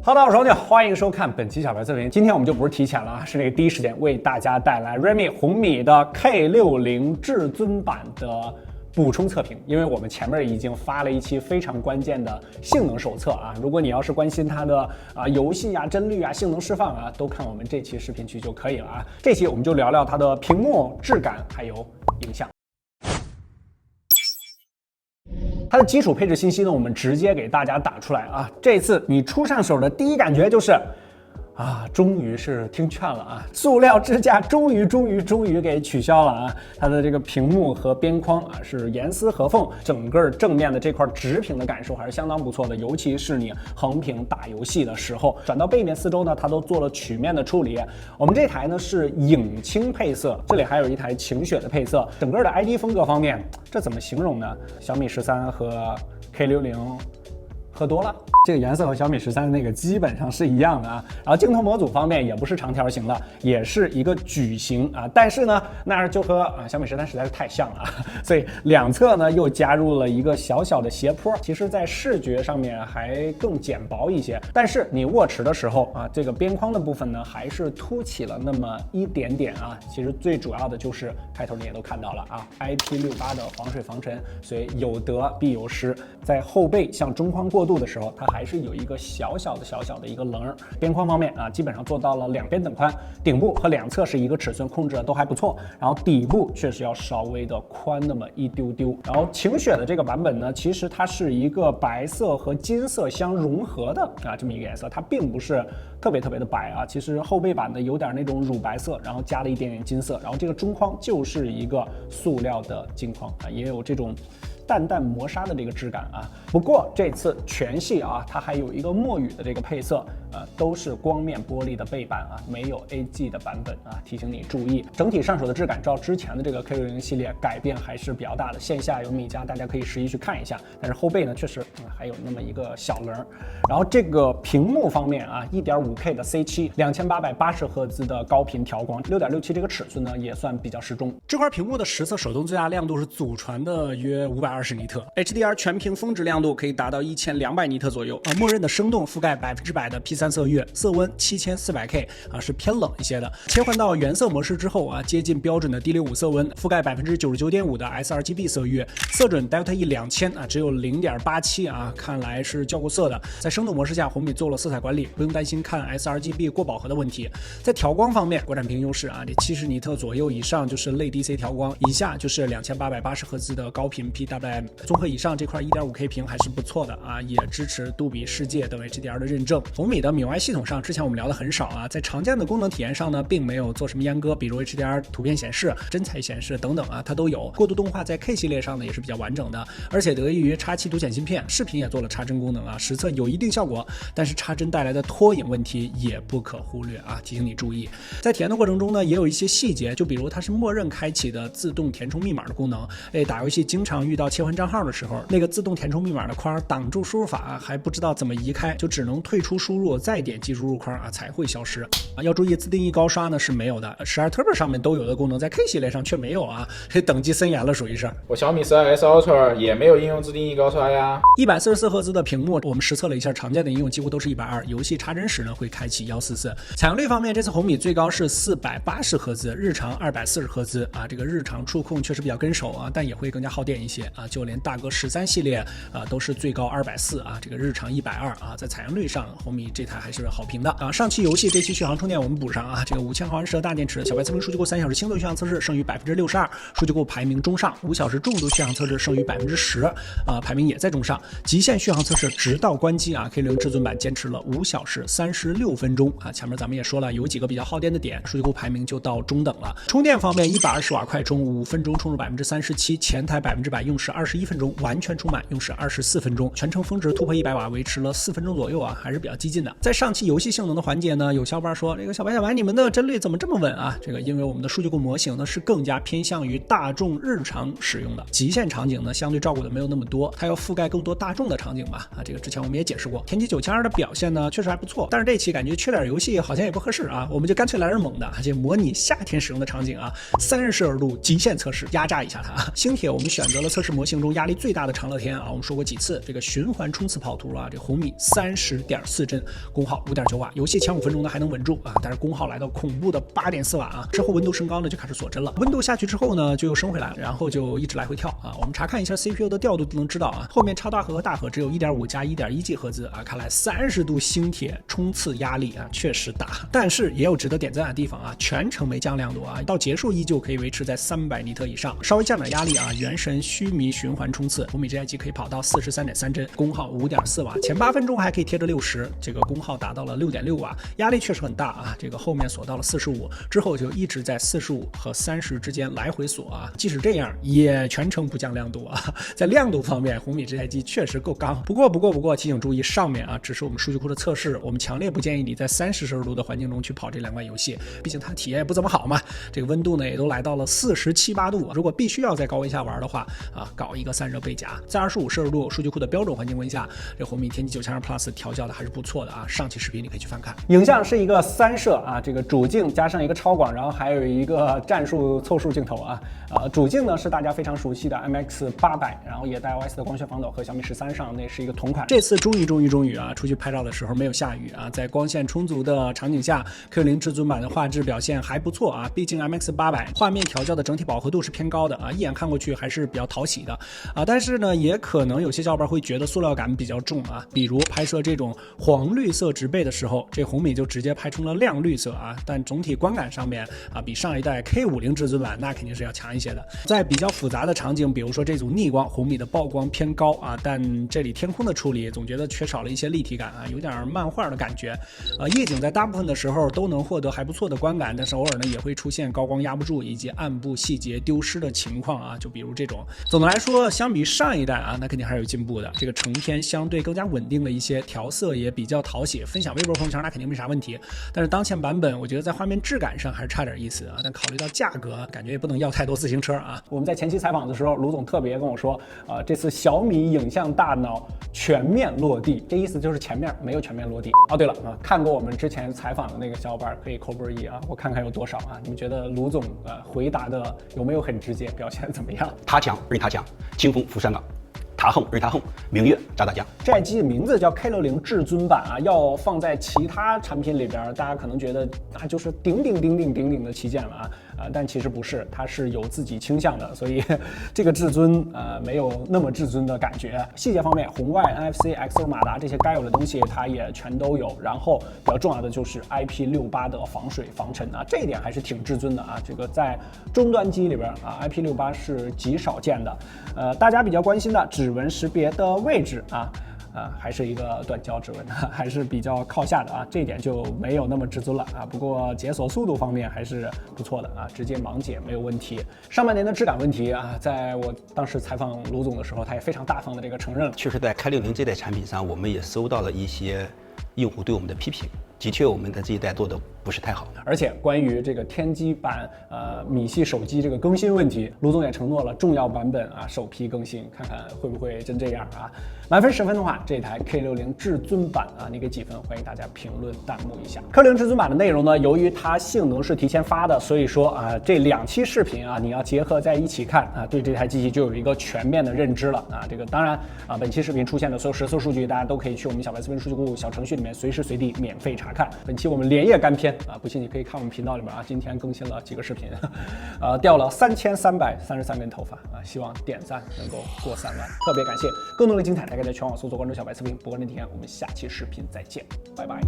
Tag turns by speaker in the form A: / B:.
A: 哈喽，大家好，我是王九，欢迎收看本期小白测评。今天我们就不是提前了啊，是那个第一时间为大家带来 Realme 红米的 K60至尊版的补充测评。因为我们前面已经发了一期非常关键的性能手册啊，如果你要是关心它的游戏啊、帧率啊、性能释放啊，都看我们这期视频区就可以了啊。这期我们就聊聊它的屏幕质感还有影像。它的基础配置信息呢，我们直接给大家打出来啊。这次你出上手的第一感觉就是终于是听劝了啊！塑料支架终于给取消了啊！它的这个屏幕和边框啊是严丝合缝，整个正面的这块直屏的感受还是相当不错的，尤其是你横屏打游戏的时候。转到背面四周呢，它都做了曲面的处理。我们这台呢是影青配色，这里还有一台晴雪的配色。整个的 ID 风格方面，这怎么形容呢？小米13和 K60喝多了，这个颜色和小米13那个基本上是一样的啊。然后镜头模组方面也不是长条形的，也是一个矩形啊。但是呢，那就和小米13实在是太像了，所以两侧呢又加入了一个小小的斜坡，其实在视觉上面还更简薄一些。但是你握持的时候啊，这个边框的部分呢还是凸起了那么一点点啊。其实最主要的就是开头你也都看到了啊 ，IP68的防水防尘，所以有得必有失，在后背向中框过渡的时候，它还是有一个小小的一个棱。边框方面啊，基本上做到了两边等宽，顶部和两侧是一个尺寸控制的都还不错，然后底部确实要稍微的宽那么一丢丢。然后晴雪的这个版本呢，其实它是一个白色和金色相融合的这么一个颜色，它并不是特别的白啊。其实后背版的有点那种乳白色，然后加了一点点金色，然后这个中框就是一个塑料的金框啊，也有这种淡淡磨砂的这个质感啊。不过这次全系啊，它还有一个墨雨的这个配色，都是光面玻璃的背板啊，没有 AG 的版本啊，提醒你注意。整体上手的质感照之前的这个 K60系列改变还是比较大的，线下有米家，大家可以实际去看一下。但是后背呢，确实还有那么一个小棱。然后这个屏幕方面啊，1.5K 的 C7 2880赫兹的高频调光，6.67这个尺寸呢也算比较适中。这块屏幕的实测手动最大亮度是祖传的约520尼特 ，HDR 全屏峰值亮度可以达到1200尼特左右，默认的生动覆盖100%的 P3 色域，色温7400K 是偏冷一些的。切换到原色模式之后啊，接近标准的1.5色温，覆盖99.5%的 sRGB 色域，色准 Delta E2000只有0.87啊，看来是较过色的。在生动模式下，红米做了色彩管理，不用担心看 sRGB 过饱和的问题。在调光方面，国产屏优势啊，这70尼特左右以上就是类 DC 调光，以下就是2880赫兹的高频 PWM。综合以上这块 1.5K 屏还是不错的啊，也支持杜比世界等 HDR 的认证。红米的米 UI 系统上，之前我们聊的很少啊，在常见的功能体验上呢，并没有做什么阉割，比如 HDR 图片显示、真彩显示等等啊，它都有。过渡动画在 K 系列上呢也是比较完整的，而且得益于X7独显芯片，视频也做了插帧功能啊，实测有一定效果，但是插帧带来的拖影问题也不可忽略啊，提醒你注意。在体验的过程中呢，也有一些细节，就比如它是默认开启的自动填充密码的功能，打游戏经常遇到切换账号的时候，那个自动填充密码的框挡住输入法，还不知道怎么移开，就只能退出输入，再点击输入框才会消失啊。要注意自定义高刷呢是没有的，12 Turbo 上面都有的功能，在 K 系列上却没有啊，这等级森严了，属于是。
B: 我小米12S Ultra 也没有应用自定义高刷呀。
A: 144赫兹的屏幕，我们实测了一下，常见的应用几乎都是120，游戏插帧时呢会开启144。采样率方面，这次红米最高是480赫兹，日常240赫兹啊，这个日常触控确实比较跟手啊，但也会更加耗电一些啊，就连大哥13系列都是最高240啊，这个日常120啊，在采样率上红米这台还是好评的啊。上期游戏这期续航充电我们补上啊，这个5000毫安时的大电池，小白测评数据库3小时轻度续航测试胜于62%，数据库排名中上；5小时重度续航测试胜于10%啊，排名也在中上。极限续航测试直到关机啊 ，K60至尊版坚持了5小时36分钟啊。前面咱们也说了，有几个比较耗电的点，数据库排名就到中等了。充电方面，120瓦快充，5分钟充入37%，前台100%用时21分钟，完全充满用时24分钟，全程峰值突破100瓦，维持了4分钟左右啊，还是比较激进的。在上期游戏性能的环节呢，有小伙伴说这个小白你们的帧率怎么这么稳啊？这个因为我们的数据库模型呢是更加偏向于大众日常使用的，极限场景呢相对照顾的没有那么多，它要覆盖更多大众的场景吧啊，这个之前我们也解释过。天玑9200的表现呢确实还不错，但是这期感觉缺点游戏好像也不合适啊，我们就干脆来点猛的，这模拟夏天使用的场景啊，30摄氏度极限测试，压榨一下它啊。星铁我们选择了测试模型中压力最大的长乐天啊，我们说过几次这个循环冲刺跑图啊，这红米30.4帧，功耗5.9瓦，游戏前5分钟呢还能稳住啊，但是功耗来到恐怖的8.4瓦啊，之后温度升高呢就开始锁帧了，温度下去之后呢就又升回来，然后就一直来回跳啊。我们查看一下 CPU 的调度就能知道啊，后面超大核和大核只有 1.5 加 1.1G 赫兹啊，看来30度星铁冲刺压力啊确实大，但是也有值得点赞的地方啊，全程没降亮度啊，到结束依旧可以维持在300尼特以上，稍微降点压力啊，原神须弥循环冲刺，红米这台机可以跑到43.3帧，功耗5.4瓦，前8分钟还可以贴着60，这个功耗达到了6.6瓦，压力确实很大啊，这个后面锁到了45，之后就一直在45和30之间来回锁啊，即使这样也全程不降亮度啊，在亮度方面红米这台机确实够刚。不过提醒注意，上面啊只是我们数据库的测试，我们强烈不建议你在30摄氏度的环境中去跑这2款游戏，毕竟它体验也不怎么好嘛，这个温度呢也都来到了47、8度，如果必须要在高温下玩的话啊，搞一个散热背夹，在25摄氏度数据库的标准环境温下，这红米天玑972 Plus 调教的还是不错的啊，上期视频你可以去翻看。影像是一个3摄啊，这个主镜加上一个超广，然后还有一个战术凑数镜头啊，主镜呢是大家非常熟悉的 MX800，然后也带 OS 的光学防抖和小米13上那是一个同款。这次终于啊，出去拍照的时候没有下雨啊，在光线充足的场景下 ，Q60 至尊版的画质表现还不错啊，毕竟 MX800 画面调教的整体饱和度是偏高的啊，一眼看过去还是比较讨喜的啊，但是呢，也可能有些小伙伴会觉得塑料感比较重啊，比如拍摄这种黄绿色植被的时候，这红米就直接拍成了亮绿色啊，但总体观感上面啊，比上一代 K50 至尊版那肯定是要强一些的。在比较复杂的场景，比如说这组逆光，红米的曝光偏高啊，但这里天空的处理总觉得缺少了一些立体感啊，有点漫画的感觉。夜景在大部分的时候都能获得还不错的观感，但是偶尔呢也会出现高光压不住以及暗部细节丢失的情况啊，就比如这种。总的来说，相比上一代啊，那肯定还是有进步的。这个成片相对更加稳定了一些，调色也比较讨喜，分享微博朋友圈那肯定没啥问题。但是当前版本我觉得在画面质感上还是差点意思啊，但考虑到价格，感觉也不能要太多自行车啊。我们在前期采访的时候，卢总特别跟我说，这次小米影像大脑全面落地，这意思就是前面没有全面落地。哦，对了啊，看过我们之前采访的那个小伙伴可以扣波1啊，我看看有多少啊？你们觉得卢总回答的有没有很直接，表现怎么样？
C: 他强任他强，清风拂山岗。他横任他横，明月照大江。
A: 这台机的名字叫 K60 至尊版啊，要放在其他产品里边，大家可能觉得那就是顶顶的旗舰了啊，但其实不是，它是有自己倾向的，所以这个至尊没有那么至尊的感觉。细节方面，红外、NFC、XO 马达这些该有的东西它也全都有，然后比较重要的就是 IP68的防水防尘啊，这一点还是挺至尊的啊。这个在终端机里边啊 ，IP68是极少见的。大家比较关心的指纹识别的位置啊。还是一个短焦指纹，还是比较靠下的啊，这一点就没有那么至尊了啊。不过解锁速度方面还是不错的啊，直接盲解没有问题。上半年的质感问题啊，在我当时采访卢总的时候，他也非常大方的这个承认了。
C: 确实，在K60这代产品上，我们也收到了一些用户对我们的批评。的确，我们的这一代做的不是太好。
A: 而且关于这个天玑版米系手机这个更新问题，卢总也承诺了重要版本啊首批更新，看看会不会真这样啊？满分10分的话，这台 K60 至尊版啊，你给几分？欢迎大家评论弹幕一下。K60 至尊版的内容呢，由于它性能是提前发的，所以说啊，这2期视频啊，你要结合在一起看啊，对这台机器就有一个全面的认知了啊。这个当然啊，本期视频出现的所有实测数据，大家都可以去我们小白私人数据库小程序里面随时随地免费查看。本期我们连夜干片啊，不信你可以看我们频道里面啊，今天更新了几个视频，掉了3333根头发啊，希望点赞能够过3万，特别感谢。更多的精彩，大家在全网搜索关注小白测评，不关注体验，我们下期视频再见，拜拜。